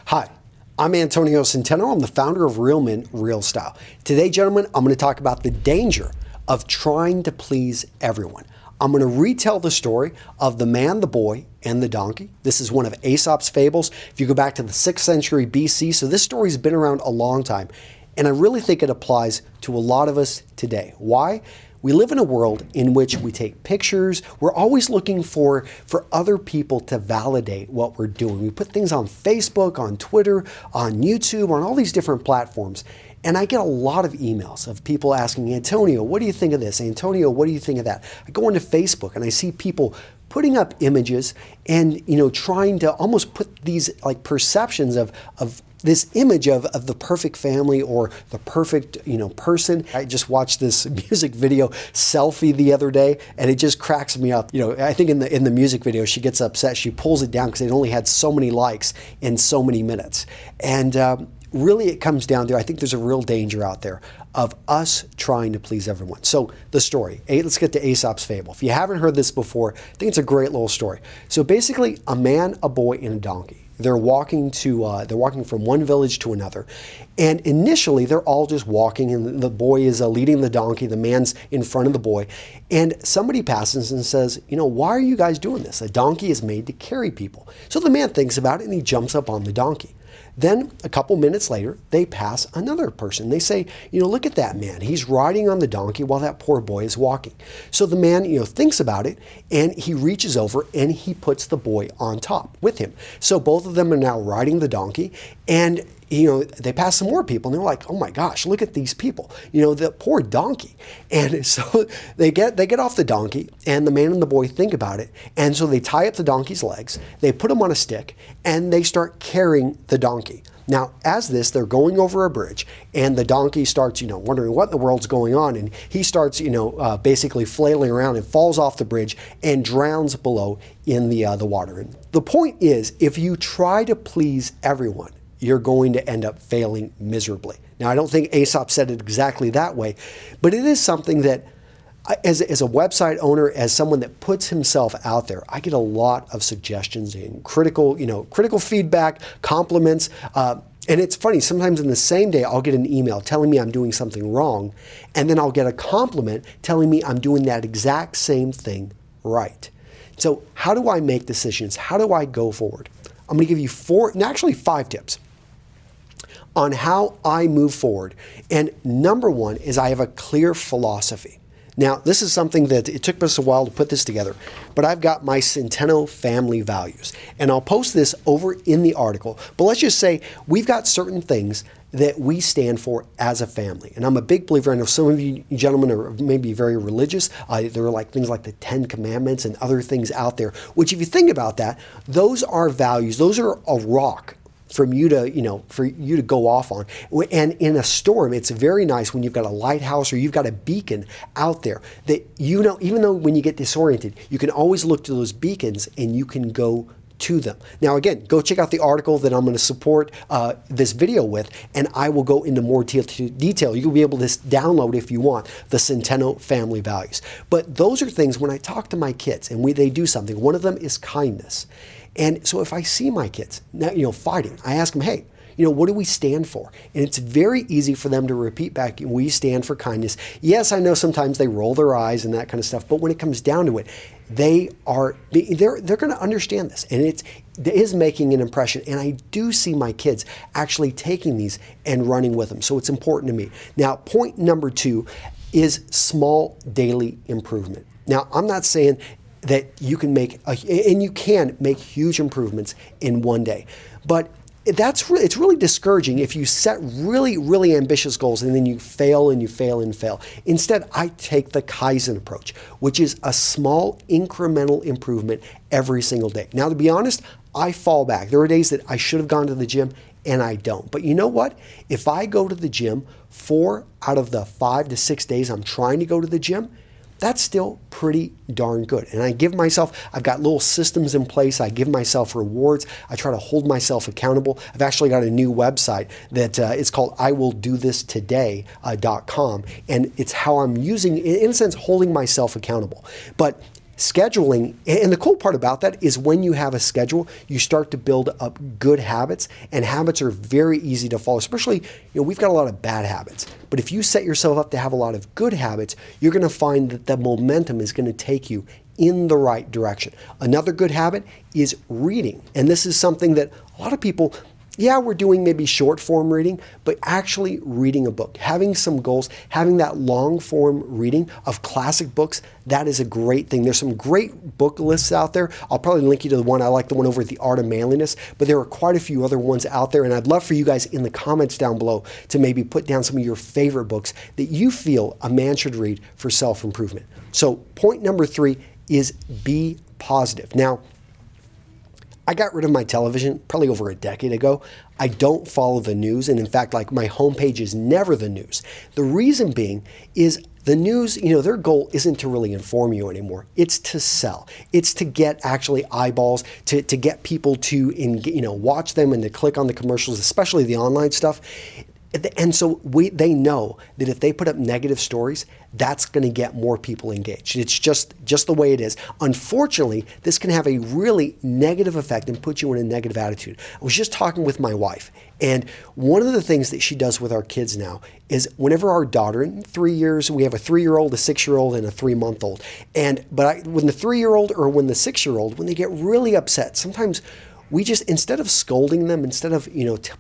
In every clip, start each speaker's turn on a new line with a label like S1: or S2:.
S1: Hi, I'm Antonio Centeno. I'm the founder of Real Men, Real Style. Today, gentlemen, I'm going to talk about the danger of trying to please everyone. I'm going to retell the story of the man, the boy, and the donkey. This is one of Aesop's fables. If you go back to the 6th century BC, so this story's been around a long time. And I really think it applies to a lot of us today. Why? We live in a world in which we take pictures. We're always looking for other people to validate what we're doing. We put things on Facebook, on Twitter, on YouTube, on all these different platforms. And I get a lot of emails of people asking, Antonio, what do you think of this? Antonio, what do you think of that? I go into Facebook and I see people putting up images and, trying to almost put these like perceptions of this image of the perfect family or the perfect, person. I just watched this music video selfie the other day and it just cracks me up. I think in the music video, she gets upset. She pulls it down because it only had so many likes in so many minutes. And really it comes down to, I think there's a real danger out there of us trying to please everyone. So the story, let's get to Aesop's fable. If you haven't heard this before, I think it's a great little story. So basically a man, a boy, and a donkey. They're walking from one village to another. And initially they're all just walking and the boy is leading the donkey, the man's in front of the boy. And somebody passes and says, why are you guys doing this? A donkey is made to carry people. So the man thinks about it and he jumps up on the donkey. Then a couple minutes later, they pass another person. They say, look at that man. He's riding on the donkey while that poor boy is walking. So the man, thinks about it and he reaches over and he puts the boy on top with him. So both of them are now riding the donkey and they pass some more people and they're like, oh my gosh, look at these people, the poor donkey. And so they get off the donkey and the man and the boy think about it. And so they tie up the donkey's legs, they put him on a stick and they start carrying the donkey. Now, as this, they're going over a bridge and the donkey starts, wondering what in the world's going on. And he starts, basically flailing around and falls off the bridge and drowns below in the water. And the point is, if you try to please everyone, you're going to end up failing miserably. Now, I don't think Aesop said it exactly that way, but it is something that as a website owner, as someone that puts himself out there, I get a lot of suggestions and critical feedback, compliments. And it's funny, sometimes in the same day, I'll get an email telling me I'm doing something wrong, and then I'll get a compliment telling me I'm doing that exact same thing right. So how do I make decisions? How do I go forward? I'm going to give you 5 tips on how I move forward. And number one is I have a clear philosophy. Now, this is something that it took us a while to put this together, but I've got my Centeno family values. And I'll post this over in the article. But let's just say we've got certain things that we stand for as a family. And I'm a big believer. I know some of you gentlemen are maybe very religious. There are like things like the 10 Commandments and other things out there, which if you think about that, those are values. Those are a rock for you to go off on. And in a storm, it's very nice when you've got a lighthouse or you've got a beacon out there that, even though when you get disoriented, you can always look to those beacons and you can go to them. Now, again, go check out the article that I'm going to support this video with, and I will go into more detail. You'll be able to download, if you want, the Centeno family values. But those are things when I talk to my kids and they do something. One of them is kindness. And so if I see my kids now, fighting, I ask them, hey, what do we stand for? And it's very easy for them to repeat back, we stand for kindness. Yes, I know sometimes they roll their eyes and that kind of stuff, but when it comes down to it, they're going to understand this, and it is making an impression. And I do see my kids actually taking these and running with them. So it's important to me. Now, point number 2 is small daily improvement. Now, I'm not saying that you can make huge improvements in one day, but it's really discouraging if you set really, really ambitious goals and then you fail and you fail and fail. Instead, I take the Kaizen approach, which is a small incremental improvement every single day. Now, to be honest, I fall back. There are days that I should have gone to the gym and I don't. But you know what? If I go to the gym 4 out of the 5 to 6 days I'm trying to go to the gym, that's still pretty darn good. And I've got little systems in place. I give myself rewards. I try to hold myself accountable. I've actually got a new website that it's called iwilldothis.com. And it's how I'm using, in a sense, holding myself accountable. But scheduling, and the cool part about that is when you have a schedule, you start to build up good habits, and habits are very easy to follow, especially, we've got a lot of bad habits. But if you set yourself up to have a lot of good habits, you're going to find that the momentum is going to take you in the right direction. Another good habit is reading. And this is something that a lot of people, we're doing maybe short form reading, but actually reading a book, having some goals, having that long form reading of classic books, that is a great thing. There's some great book lists out there. I'll probably link you to the one. I like the one over at The Art of Manliness, but there are quite a few other ones out there. And I'd love for you guys in the comments down below to maybe put down some of your favorite books that you feel a man should read for self-improvement. So point number 3 is be positive. Now, I got rid of my television probably over a decade ago. I don't follow the news. And in fact, like my homepage is never the news. The reason being is the news, their goal isn't to really inform you anymore. It's to sell. It's to get actually eyeballs, to get people to, watch them and to click on the commercials, especially the online stuff. And so they know that if they put up negative stories, that's going to get more people engaged. It's just the way it is. Unfortunately, this can have a really negative effect and put you in a negative attitude. I was just talking with my wife, and one of the things that she does with our kids now is whenever our daughter, in 3 years, we have a 3-year-old, a 6-year-old, and a 3-month-old. But when the 3-year-old or when the 6-year-old, when they get really upset, sometimes we just, instead of scolding them, instead of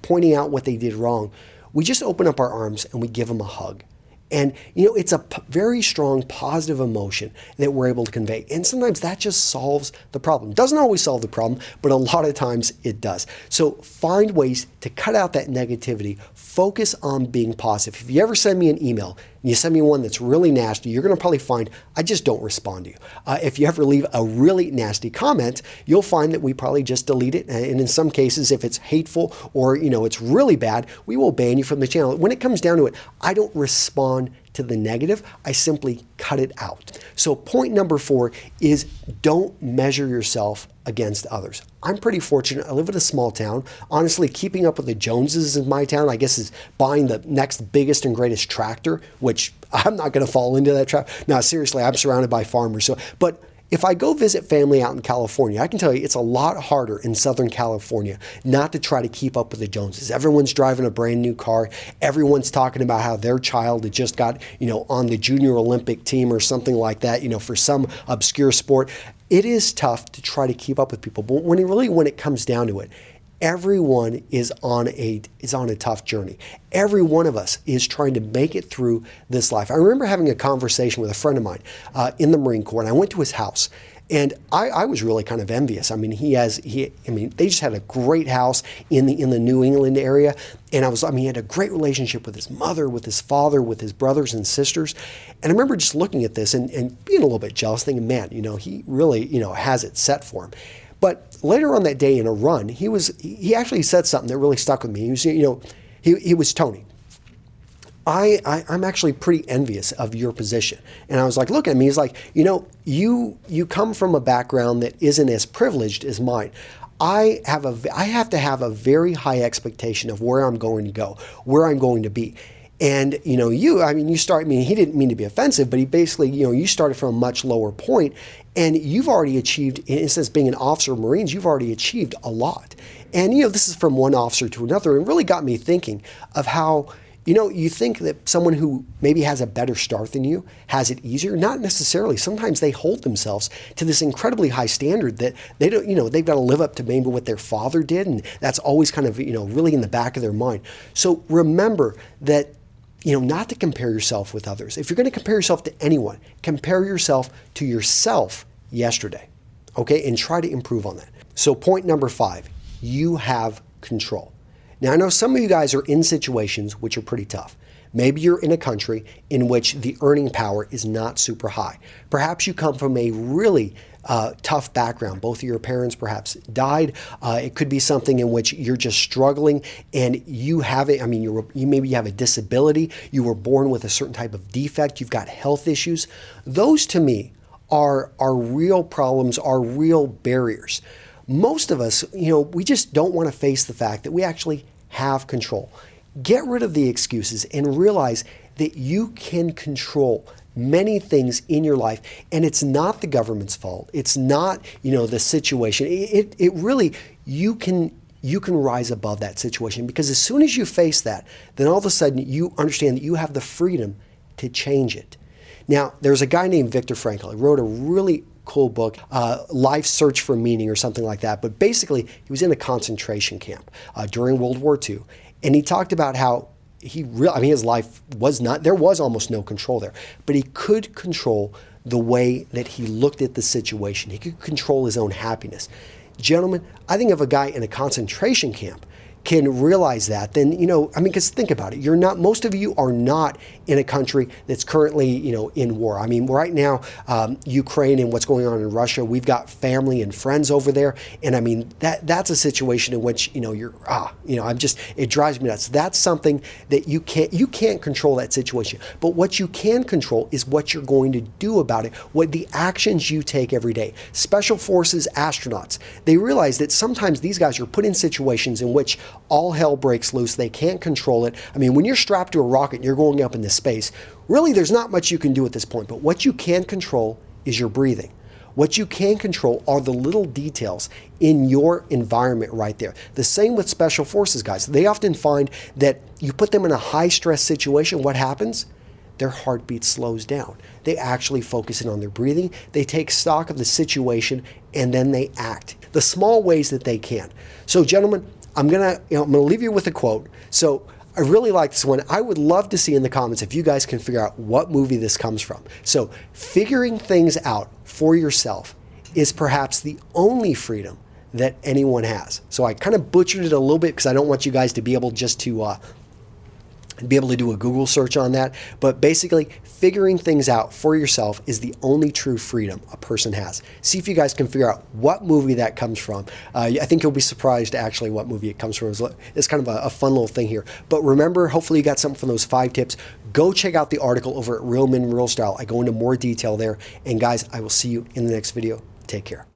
S1: pointing out what they did wrong, we just open up our arms and we give them a hug. And, it's a very strong positive emotion that we're able to convey. And sometimes that just solves the problem. Doesn't always solve the problem, but a lot of times it does. So find ways to cut out that negativity. Focus on being positive. If you ever send me an email and you send me one that's really nasty, you're going to probably find I just don't respond to you. If you ever leave a really nasty comment, you'll find that we probably just delete it. And in some cases, if it's hateful or, it's really bad, we will ban you from the channel. When it comes down to it, I don't respond to the negative. I simply cut it out. So point number 4 is don't measure yourself against others. I'm pretty fortunate. I live in a small town. Honestly, keeping up with the Joneses in my town, I guess, is buying the next biggest and greatest tractor, which I'm not going to fall into that trap. No, seriously, I'm surrounded by farmers. But if I go visit family out in California, I can tell you it's a lot harder in Southern California not to try to keep up with the Joneses. Everyone's driving a brand new car. Everyone's talking about how their child had just got, on the junior Olympic team or something like that, for some obscure sport. It is tough to try to keep up with people. But when it comes down to it, everyone is on a tough journey. Every one of us is trying to make it through this life. I remember having a conversation with a friend of mine in the Marine Corps, and I went to his house. And I was really kind of envious. I mean, they just had a great house in the New England area. And he had a great relationship with his mother, with his father, with his brothers and sisters. And I remember just looking at this and being a little bit jealous, thinking, man, he really, has it set for him. But later on that day in a run, he actually said something that really stuck with me. He was Tony, I'm actually pretty envious of your position. And I was like, look at me. He's like, you come from a background that isn't as privileged as mine. I have to have a very high expectation of where I'm going to go, where I'm going to be. And, he didn't mean to be offensive, but he basically, you started from a much lower point, and you've already achieved, instead of being an officer of Marines, you've already achieved a lot. And, this is from one officer to another, and really got me thinking of how, you think that someone who maybe has a better start than you has it easier. Not necessarily. Sometimes they hold themselves to this incredibly high standard that they don't, they've got to live up to maybe what their father did. And that's always kind of, really in the back of their mind. So remember that, not to compare yourself with others. If you're going to compare yourself to anyone, compare yourself to yourself yesterday. Okay. And try to improve on that. So point number 5, you have control. Now, I know some of you guys are in situations which are pretty tough. Maybe you're in a country in which the earning power is not super high. Perhaps you come from a really tough background. Both of your parents perhaps died. It could be something in which you're just struggling and you have it. Maybe you have a disability. You were born with a certain type of defect. You've got health issues. Those to me are real problems, are real barriers. Most of us, we just don't want to face the fact that we actually have control. Get rid of the excuses and realize that you can control many things in your life, and it's not the government's fault. It's not, the situation. It really, you can rise above that situation, because as soon as you face that, then all of a sudden you understand that you have the freedom to change it. Now, there's a guy named Viktor Frankl. He wrote a really cool book, Life's Search for Meaning or something like that. But basically, he was in a concentration camp during World War II. And he talked about how his life was not, there was almost no control there, but he could control the way that he looked at the situation. He could control his own happiness. Gentlemen, I think if a guy in a concentration camp can realize that, then, because think about it. Most of you are not in a country that's currently, in war. I mean, right now, Ukraine and what's going on in Russia, we've got family and friends over there. And I mean, that's a situation in which, it drives me nuts. That's something that you can't control that situation. But what you can control is what you're going to do about it, what the actions you take every day. Special forces astronauts, they realize that sometimes these guys are put in situations in which all hell breaks loose. They can't control it. I mean, when you're strapped to a rocket and you're going up into space, really there's not much you can do at this point. But what you can control is your breathing. What you can control are the little details in your environment right there. The same with special forces guys. They often find that you put them in a high stress situation, what happens? Their heartbeat slows down. They actually focus in on their breathing. They take stock of the situation, and then they act the small ways that they can. So gentlemen, I'm gonna leave you with a quote. So I really like this one. I would love to see in the comments if you guys can figure out what movie this comes from. So figuring things out for yourself is perhaps the only freedom that anyone has. So I kind of butchered it a little bit because I don't want you guys to be able just to be able to do a Google search on that. But basically, figuring things out for yourself is the only true freedom a person has. See if you guys can figure out what movie that comes from. I think you'll be surprised actually what movie it comes from. It's kind of a fun little thing here. But remember, hopefully you got something from those 5 tips. Go check out the article over at Real Men Real Style. I go into more detail there. And guys, I will see you in the next video. Take care.